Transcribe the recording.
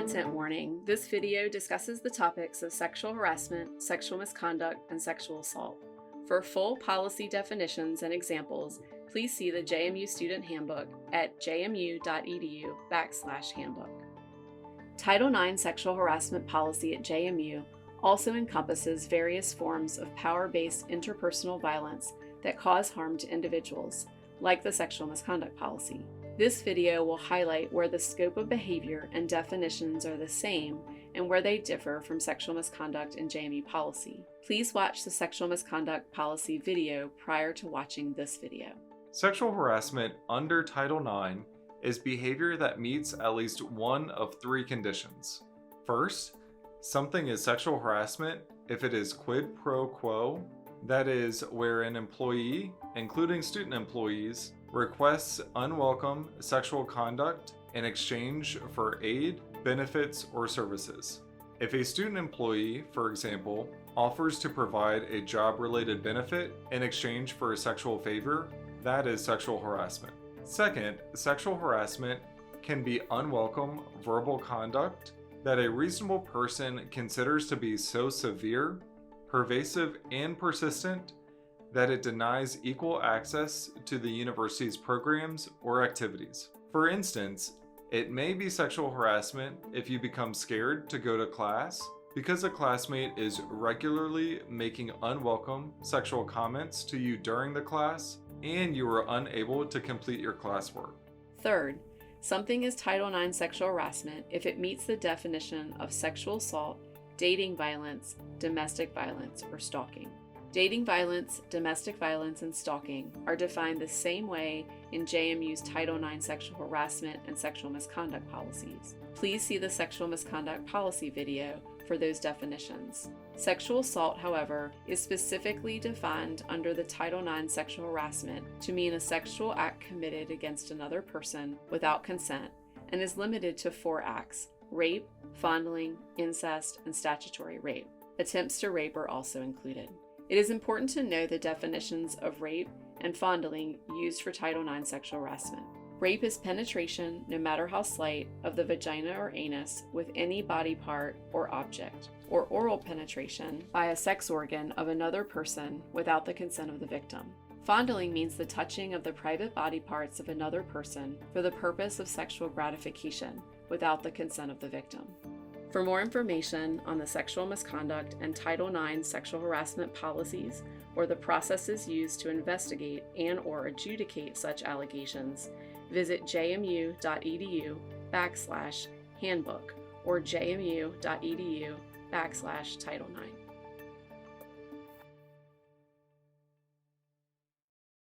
Content warning. This video discusses the topics of sexual harassment, sexual misconduct, and sexual assault. For full policy definitions and examples, please see the JMU Student Handbook at jmu.edu/handbook. Title IX sexual harassment policy at JMU also encompasses various forms of power-based interpersonal violence that cause harm to individuals, like the sexual misconduct policy. This video will highlight where the scope of behavior and definitions are the same and where they differ from sexual misconduct in JMU policy. Please watch the sexual misconduct policy video prior to watching this video. Sexual harassment under Title IX is behavior that meets at least one of three conditions. First, something is sexual harassment if it is quid pro quo, that is, where an employee, including student employees, requests unwelcome sexual conduct in exchange for aid, benefits, or services. If a student employee, for example, offers to provide a job-related benefit in exchange for a sexual favor, that is sexual harassment. Second, sexual harassment can be unwelcome verbal conduct that a reasonable person considers to be so severe, pervasive, and persistent that it denies equal access to the university's programs or activities. For instance, it may be sexual harassment if you become scared to go to class because a classmate is regularly making unwelcome sexual comments to you during the class and you are unable to complete your classwork. Third, something is Title IX sexual harassment if it meets the definition of sexual assault, dating violence, domestic violence, or stalking. Dating violence, domestic violence, and stalking are defined the same way in JMU's Title IX sexual harassment and sexual misconduct policies. Please see the sexual misconduct policy video for those definitions. Sexual assault, however, is specifically defined under the Title IX sexual harassment to mean a sexual act committed against another person without consent and is limited to 4 acts: rape, fondling, incest, and statutory rape. Attempts to rape are also included. It is important to know the definitions of rape and fondling used for Title IX sexual harassment. Rape is penetration, no matter how slight, of the vagina or anus with any body part or object, or oral penetration by a sex organ of another person without the consent of the victim. Fondling means the touching of the private body parts of another person for the purpose of sexual gratification without the consent of the victim. For more information on the sexual misconduct and Title IX sexual harassment policies or the processes used to investigate and/or adjudicate such allegations, visit jmu.edu/handbook or jmu.edu/Title IX.